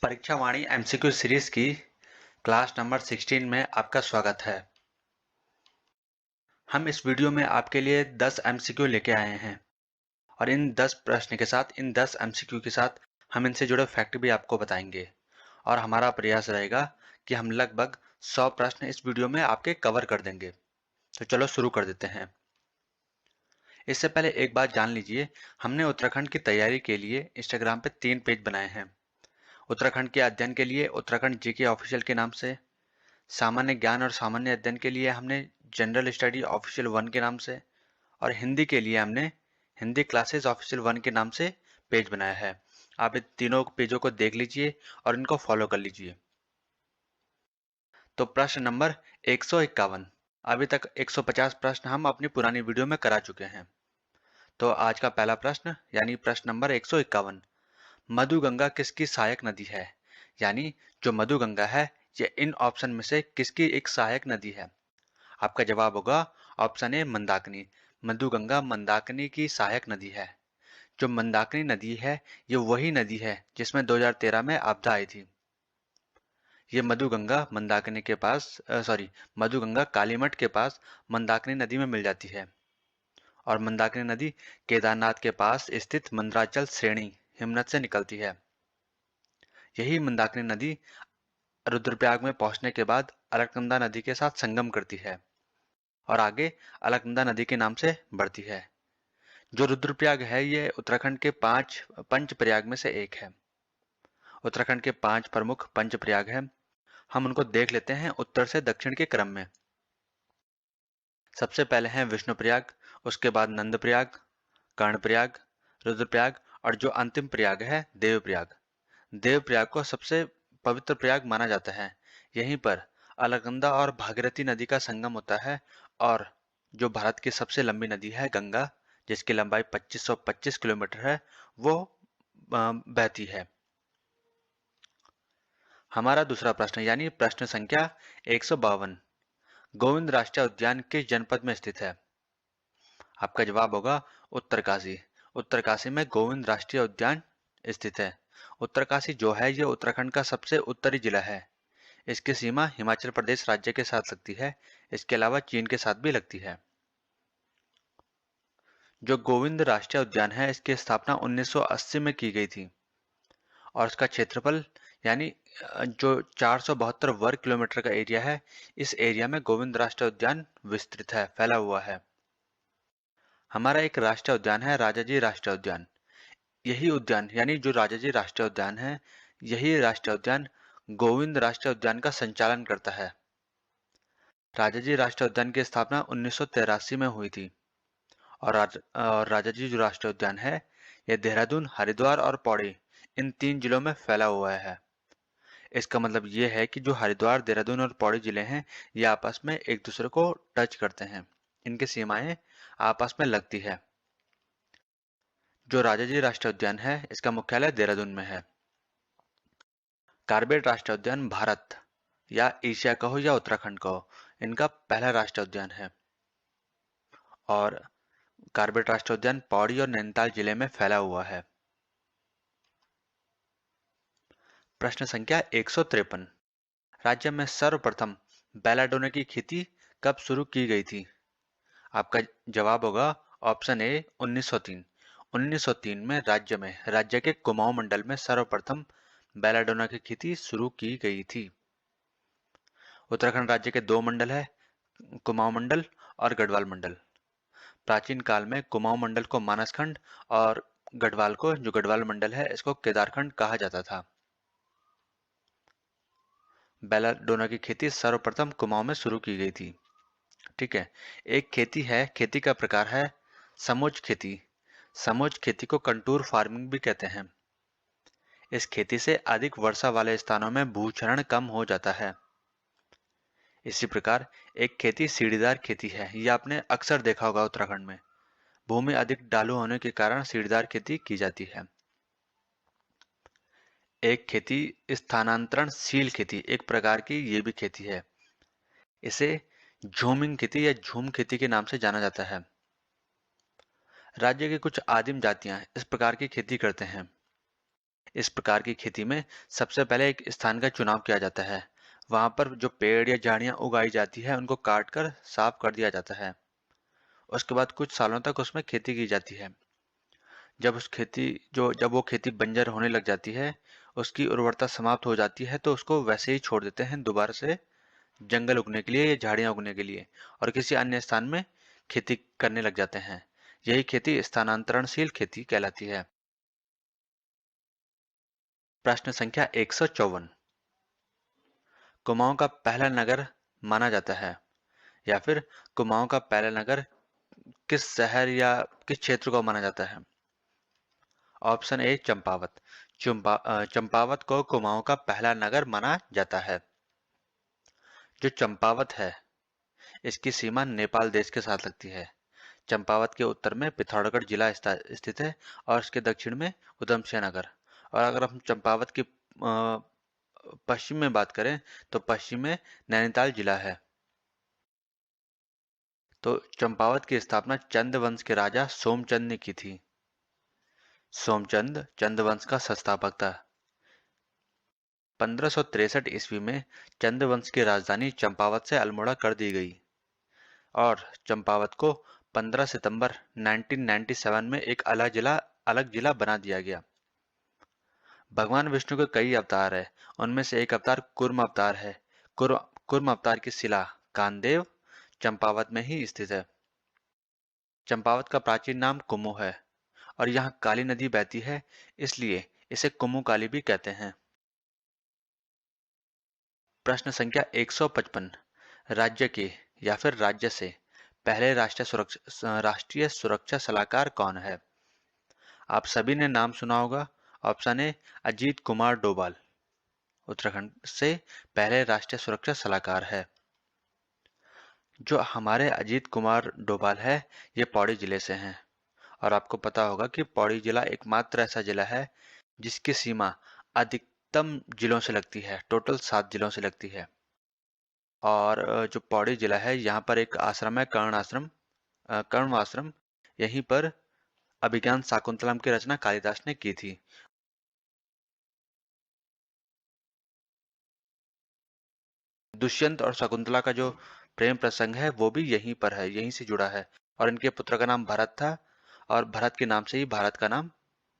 परीक्षा वाणी MCQ series की class number 16 में आपका स्वागत है। हम इस वीडियो में आपके लिए 10 एमसीक्यू लेके आए हैं और इन 10 प्रश्न के साथ, इन 10 एमसीक्यू के साथ हम इनसे जुड़े फैक्ट भी आपको बताएंगे और हमारा प्रयास रहेगा कि हम लगभग 100 प्रश्न इस वीडियो में आपके कवर कर देंगे। तो चलो शुरू कर देते हैं। इससे पहले एक बात जान लीजिए, हमने उत्तराखंड की तैयारी के लिए इंस्टाग्राम पे 3 पेज बनाए हैं। उत्तराखंड के अध्ययन के लिए उत्तराखंड जीके ऑफिशियल के नाम से, सामान्य ज्ञान और सामान्य अध्ययन के लिए हमने जनरल स्टडी ऑफिशियल 1 के नाम से, और हिंदी के लिए हमने हिंदी क्लासेस ऑफिशियल 1 के नाम से पेज बनाया है। आप इन तीनों पेजों को देख लीजिए और इनको फॉलो कर लीजिए। तो प्रश्न नंबर 151। अभी तक 150 प्रश्न हम अपनी पुरानी वीडियो में करा चुके हैं। तो आज का पहला प्रश्न यानी प्रश्न नंबर 151, मधुगंगा किसकी सहायक नदी है? यानी जो मधुगंगा है ये इन ऑप्शन में से किसकी एक सहायक नदी है? आपका जवाब होगा ऑप्शन ए मंदाकिनी। मधुगंगा मंदाकिनी की सहायक नदी है। जो मंदाकिनी नदी है ये वही नदी है जिसमें 2013 में आपदा आई थी। ये मधुगंगा मंदाकिनी के पास मधुगंगा कालीमठ के पास मंदाकिनी नदी में मिल जाती है। और मंदाकिनी नदी केदारनाथ के पास स्थित मंदराचल श्रेणी हिमनद से निकलती है। यही मंदाकिनी नदी रुद्रप्रयाग में पहुंचने के बाद अलकनंदा नदी के साथ संगम करती है और आगे अलकनंदा नदी के नाम से बढ़ती है। जो रुद्रप्रयाग है ये उत्तराखंड के 5 पंच प्रयाग में से एक है। उत्तराखंड के 5 प्रमुख पंच प्रयाग हैं। हम उनको देख लेते हैं उत्तर से दक्षिण के क्रम में। सबसे पहले हैं विष्णुप्रयाग, उसके बाद नंदप्रयाग, कर्णप्रयाग, रुद्रप्रयाग और जो अंतिम प्रयाग है देवप्रयाग। देवप्रयाग को सबसे पवित्र प्रयाग माना जाता है। यहीं पर अलकनंदा और भागीरथी नदी का संगम होता है और जो भारत की सबसे लंबी नदी है गंगा, जिसकी लंबाई 2525 किलोमीटर है, वो बहती है। हमारा दूसरा प्रश्न यानी प्रश्न संख्या 152, गोविंद राष्ट्रीय उद्यान किस जनपद में स्थित है? आपका जवाब होगा उत्तरकाशी। उत्तरकाशी में गोविंद राष्ट्रीय उद्यान स्थित है। उत्तरकाशी जो है ये उत्तराखंड का सबसे उत्तरी जिला है। इसकी सीमा हिमाचल प्रदेश राज्य के साथ लगती है। इसके अलावा चीन के साथ भी लगती है। जो गोविंद राष्ट्रीय उद्यान है इसकी स्थापना 1980 में की गई थी और इसका क्षेत्रफल यानी जो 472 वर्ग किलोमीटर का एरिया है, इस एरिया में गोविंद राष्ट्रीय उद्यान विस्तृत है, फैला हुआ है। हमारा एक राष्ट्रीय उद्यान है राजाजी राष्ट्रीय उद्यान। यही उद्यान यानी जो राजाजी राष्ट्रीय उद्यान है, यही राष्ट्रीय उद्यान गोविंद राष्ट्रीय उद्यान का संचालन करता है। राजाजी राष्ट्रीय उद्यान की स्थापना 1983 में हुई थी और राजाजी जो राष्ट्रीय उद्यान है यह देहरादून, हरिद्वार और पौड़ी इन 3 जिलों में फैला हुआ है। इसका मतलब ये है कि जो हरिद्वार, देहरादून और पौड़ी जिले हैं ये आपस में एक दूसरे को टच करते हैं। इनकी सीमाएं आपस में लगती है। जो राजाजी राष्ट्रीय उद्यान है इसका मुख्यालय देहरादून में है। कार्बेट राष्ट्रीय उद्यान भारत या एशिया कहो या उत्तराखंड कहो, इनका पहला राष्ट्रीय उद्यान है और कार्बेट राष्ट्रीय उद्यान पौड़ी और नैनीताल जिले में फैला हुआ है। प्रश्न संख्या 153, राज्य में सर्वप्रथम बेलाडोना की खेती कब शुरू की गई थी? आपका जवाब होगा ऑप्शन ए 1903। 1903 में राज्य के कुमाऊं मंडल में सर्वप्रथम बेलाडोना की खेती शुरू की गई थी। उत्तराखंड राज्य के 2 मंडल है, कुमाऊं मंडल और गढ़वाल मंडल। प्राचीन काल में कुमाऊं मंडल को मानसखंड और गढ़वाल को, जो गढ़वाल मंडल है, इसको केदारखंड कहा जाता था। बेलाडोना की खेती सर्वप्रथम कुमाऊं में शुरू की गई थी। ठीक है। एक खेती का प्रकार है समोच्च खेती। समोच्च खेती को कंटूर फार्मिंग भी कहते हैं। इस खेती से अधिक वर्षा वाले स्थानों में भूक्षरण कम हो जाता है। इसी प्रकार एक खेती सीढ़ीदार खेती है। यह आपने अक्सर देखा होगा उत्तराखंड में। भूमि अधिक ढालू होने के कारण सीढ़ीदार खेती की जाती है। एक खेती स्थानांतरणशील खेती एक प्रकार की ये भी खेती है। इसे झूमिंग खेती या झूम खेती के नाम से जाना जाता है। राज्य की कुछ आदिम जातियां इस प्रकार की खेती करते हैं। इस प्रकार की खेती में सबसे पहले एक स्थान का चुनाव किया जाता है। वहां पर जो पेड़ या झाड़ियां उगाई जाती है उनको काट कर साफ कर दिया जाता है। उसके बाद कुछ सालों तक उसमें खेती की जाती है। जब वो खेती बंजर होने लग जाती है, उसकी उर्वरता समाप्त हो जाती है, तो उसको वैसे ही छोड़ देते हैं दोबारा से जंगल उगने के लिए या झाड़ियां उगने के लिए, और किसी अन्य स्थान में खेती करने लग जाते हैं। यही खेती स्थानांतरणशील खेती कहलाती है। प्रश्न संख्या 154। कुमाऊं का पहला नगर माना जाता है, या फिर कुमाऊं का पहला नगर किस शहर या किस क्षेत्र को माना जाता है? ऑप्शन ए चंपावत। चंपावत को कुमाऊं का पहला नगर माना जाता है। जो चंपावत है, इसकी सीमा नेपाल देश के साथ लगती है। चंपावत के उत्तर में पिथौरागढ़ जिला स्थित है और इसके दक्षिण में उधमसिंह नगर। और अगर हम चंपावत की पश्चिम में बात करें तो पश्चिम में नैनीताल जिला है। तो चंपावत की स्थापना चंद वंश के राजा सोमचंद ने की थी। सोमचंद चंद वंश का संस्थापक था। 1563 ईस्वी में चंद वंश की राजधानी चंपावत से अल्मोड़ा कर दी गई और चंपावत को 15 सितंबर 1997 में एक अलग जिला बना दिया गया। भगवान विष्णु के कई अवतार है, उनमें से एक अवतार कूर्म अवतार है। कूर्म अवतार की शिला कानदेव चंपावत में ही स्थित है। चंपावत का प्राचीन नाम कुमू है और यहाँ काली नदी बहती है, इसलिए इसे कुमू काली भी कहते हैं। प्रश्न संख्या 155। राज्य के या फिर राज्य से पहले राष्ट्रीय सुरक्षा सलाहकार कौन है? आप सभी ने नाम सुना होगा। ऑप्शन ए अजीत कुमार डोभाल उत्तराखंड से पहले राष्ट्रीय सुरक्षा सलाहकार है। जो हमारे अजीत कुमार डोभाल है, ये पौड़ी जिले से हैं और आपको पता होगा कि पौड़ी जिला एकमात्र ऐसा जिला है जिसकी सीमा अधिकतम जिलों से लगती है, टोटल 7 जिलों से लगती है। और जो पौड़ी जिला है, यहाँ पर एक आश्रम है कर्ण आश्रम। यहीं पर अभिज्ञान शाकुंतलम की रचना कालिदास ने की थी। दुष्यंत और शकुंतला का जो प्रेम प्रसंग है वो भी यहीं पर है, यहीं से जुड़ा है। और इनके पुत्र का नाम भरत था और भरत के नाम से ही भारत का नाम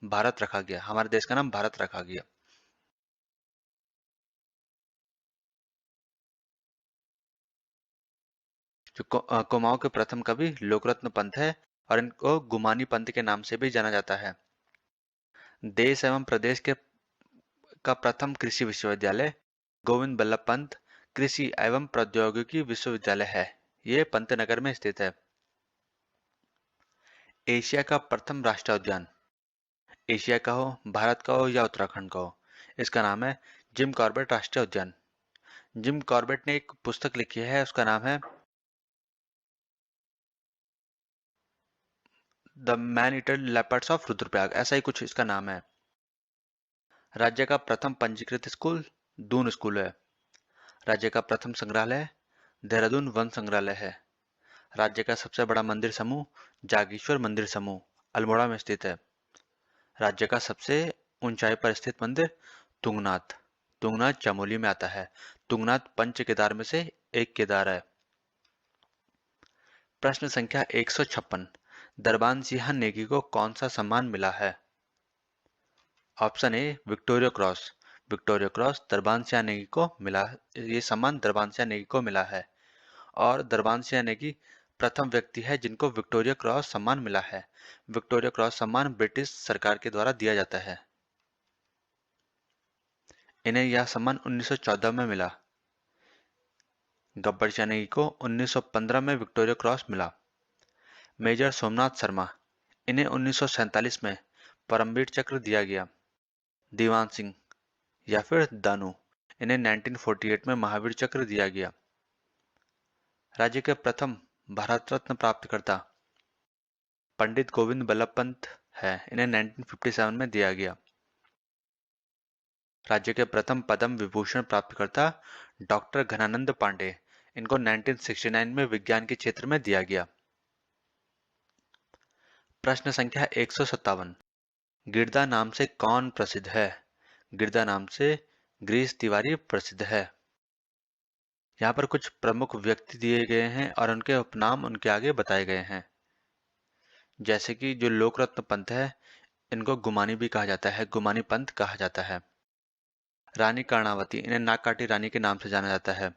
भारत रखा गया, हमारे देश का नाम भारत रखा गया। जो कुमाऊं के प्रथम कवि लोकरत्न पंत है और इनको गुमानी पंत के नाम से भी जाना जाता है। देश एवं प्रदेश का प्रथम कृषि विश्वविद्यालय गोविंद बल्लभ पंत कृषि एवं प्रौद्योगिकी विश्वविद्यालय है। ये पंतनगर में स्थित है। एशिया का प्रथम राष्ट्रीय उद्यान, एशिया का हो, भारत का हो या उत्तराखंड का हो, इसका नाम है जिम कॉर्बेट राष्ट्रीय उद्यान। जिम कॉर्बेट ने एक पुस्तक लिखी है, उसका नाम है the man eater leopards of Rudraprayag, ऐसा ही कुछ इसका नाम है। राज्य का प्रथम पंजीकृत स्कूल दून स्कूल है। राज्य का प्रथम संग्रहालय देहरादून वन संग्रहालय है। राज्य का सबसे बड़ा मंदिर समूह जागेश्वर मंदिर समूह अल्मोड़ा में स्थित है। राज्य का सबसे ऊंचाई पर स्थित मंदिर तुंगनाथ तुंगनाथ चमोली में आता है। तुंगनाथ पंच केदार में से एक केदार है। प्रश्न संख्या 156। दरबान सिंह नेगी को कौन सा सम्मान मिला है? Option A Victoria Cross. Victoria Cross Darwan Singh Negi को मिला। ये सम्मान दरबान सिंह नेगी को मिला है और दरबान सिंह नेगी प्रथम व्यक्ति है जिनको विक्टोरिया क्रॉस सम्मान मिला है। विक्टोरिया क्रॉस सम्मान ब्रिटिश सरकार के द्वारा दिया जाता है। इन्हें यह सम्मान 1914 में मिला। गब्बर सिंह नेगी को 1915 में विक्टोरिया क्रॉस मिला। मेजर सोमनाथ शर्मा, इन्हें 1947 में परमवीर चक्र दिया गया। दीवान सिंह या फिर दानू, इन्हें 1948 में महावीर चक्र दिया गया। राज्य के प्रथम भारत रत्न प्राप्तकर्ता पंडित गोविंद बल्लभ पंत है, इन्हें 1957 में दिया गया। राज्य के प्रथम पद्म विभूषण प्राप्तकर्ता डॉक्टर घनानंद पांडे, इनको 1969 में विज्ञान के क्षेत्र में दिया गया। प्रश्न संख्या 157। गिरदा नाम से कौन प्रसिद्ध है? गिरदा नाम से गिरीश तिवारी प्रसिद्ध है। यहाँ पर कुछ प्रमुख व्यक्ति दिए गए हैं और उनके उपनाम उनके आगे बताए गए हैं। जैसे कि जो लोकरत्न पंत है, इनको गुमानी भी कहा जाता है, गुमानी पंत कहा जाता है। रानी कर्णावती, इन्हें नागकाटी रानी के नाम से जाना जाता है।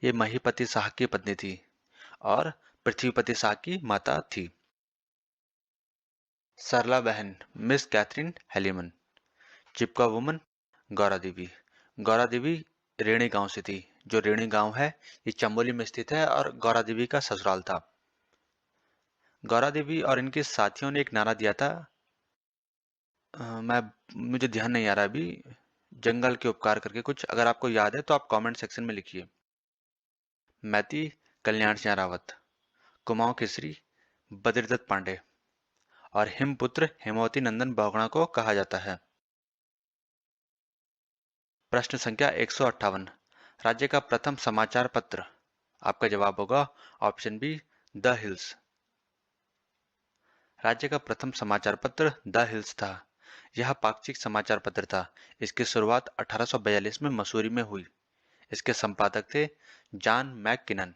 ये महीपति शाह की पत्नी थी और पृथ्वीपति शाह की माता थी। सरला बहन, मिस कैथरीन हेलीमन। चिपका वुमन, गौरा देवी। गौरा देवी रेणी गांव से थी। जो रेणी गांव है ये चंबोली में स्थित है और गौरा देवी का ससुराल था। गौरा देवी और इनके साथियों ने एक नारा दिया था, मैं मुझे ध्यान नहीं आ रहा अभी, जंगल के उपकार करके कुछ। अगर आपको याद है तो आप कमेंट सेक्शन में लिखिए। मैती कल्याण सिंह रावत, कुमाऊं केसरी बद्रीदत्त पांडे और हिमपुत्र हेमवती नंदन बहुगुणा को कहा जाता है। प्रश्न संख्या 158, राज्य का प्रथम समाचार पत्र। आपका जवाब होगा ऑप्शन बी, द हिल्स। राज्य का प्रथम समाचार पत्र द हिल्स था। यह पाक्षिक समाचार पत्र था। इसकी शुरुआत 1842 में मसूरी में हुई। इसके संपादक थे जॉन मैककिनन।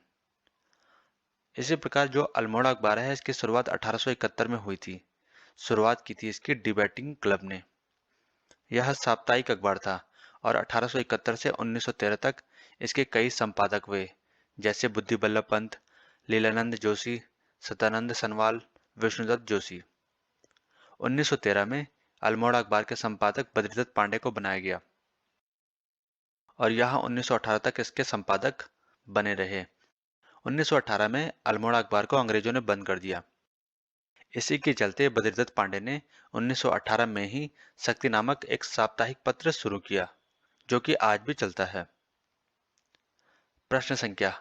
इसी प्रकार जो अल्मोड़ा अखबार है, इसकी शुरुआत 1871 में हुई थी। शुरुआत की थी इसकी डिबेटिंग क्लब ने। यह साप्ताहिक अखबार था और 1871 से 1913 तक इसके कई संपादक हुए, जैसे बुद्धि बल्लभ पंत, लीलानंद जोशी, सदानंद सनवाल, विष्णुदत्त जोशी। 1913 में अल्मोड़ा अखबार के संपादक बद्रीदत्त पांडे को बनाया गया और यहाँ 1918 तक इसके संपादक बने रहे। 1918 में अल्मोड़ा अखबार को अंग्रेजों ने बंद कर दिया। इसी के चलते बद्रीदत्त पांडे ने 1918 में ही शक्ति नामक एक साप्ताहिक पत्र शुरू किया, जो कि आज भी चलता है। प्रश्न संख्या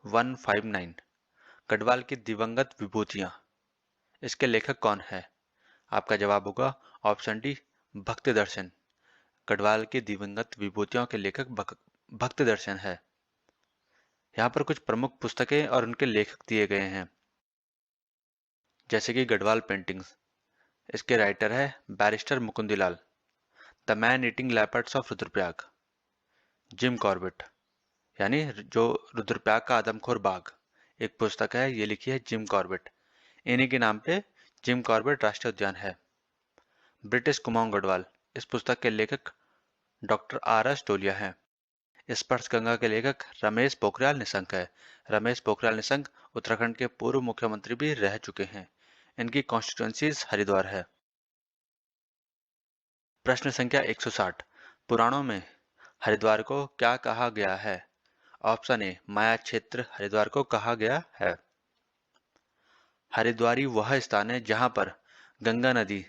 159, गढ़वाल की दिवंगत विभूतियां। इसके लेखक कौन है? आपका जवाब होगा ऑप्शन डी, भक्ति दर्शन। गढ़वाल की दिवंगत विभूतियों के लेखक भक्ति दर्शन है। यहाँ पर कुछ प्रमुख पुस्तकें और उनके लेखक दिए गए हैं, जैसे कि गढ़वाल पेंटिंग्स। इसके राइटर है barrister Mukundilal. The man eating leopards of Rudraprayag, Jim Corbett, यानी जो रुद्रप्रयाग का आदमखोर बाघ, एक पुस्तक है, ये लिखी है जिम कॉर्बेट। इन्हीं के नाम पे जिम कॉर्बेट राष्ट्रीय उद्यान है। ब्रिटिश कुमाऊं गढ़वाल, इस पुस्तक के लेखक डॉक्टर आर एस टोलिया हैं। स्पर्श गंगा के लेखक रमेश पोखरियाल निशंक है। रमेश पोखरियाल निशंक उत्तराखंड के पूर्व मुख्यमंत्री भी रह चुके हैं। इनकी कॉन्स्टिट्यूंसी हरिद्वार है। प्रश्न संख्या 160, पुराणों में हरिद्वार को क्या कहा गया है? ऑप्शन ए, माया क्षेत्र हरिद्वार को कहा गया है। हरिद्वारी वह स्थान है जहां पर गंगा नदी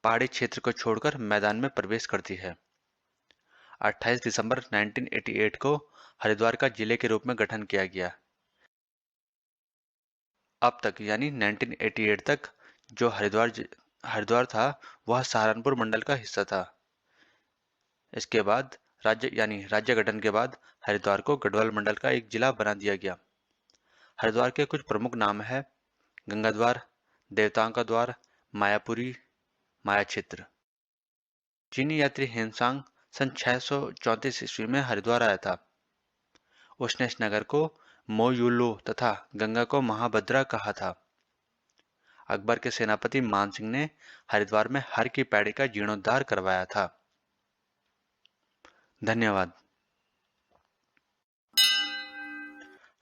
पहाड़ी क्षेत्र को छोड़कर मैदान में प्रवेश करती है। 28 दिसंबर 1988 को हरिद्वार का जिले के रूप में गठन किया गया। अब तक यानी 1988 तक जो हरिद्वार था वह सहारनपुर मंडल का हिस्सा था। इसके बाद राज्य गठन के बाद हरिद्वार को गढ़वाल मंडल का एक जिला बना दिया गया। हरिद्वार के कुछ प्रमुख नाम है गंगा द्वार, देवताओं का द्वार, मायापुरी, माया क्षेत्र। चीनी यात्री हेनसांग सन 634 ईस्वी में हरिद्वार आया था। उसने इस नगर को मोयुलो तथा गंगा को महाभद्रा कहा था। अकबर के सेनापति मान सिंह ने हरिद्वार में हर की पैड़ी का जीर्णोद्धार करवाया था। धन्यवाद।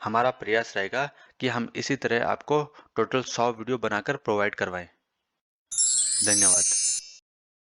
हमारा प्रयास रहेगा कि हम इसी तरह आपको टोटल 100 वीडियो बनाकर प्रोवाइड करवाएं। धन्यवाद।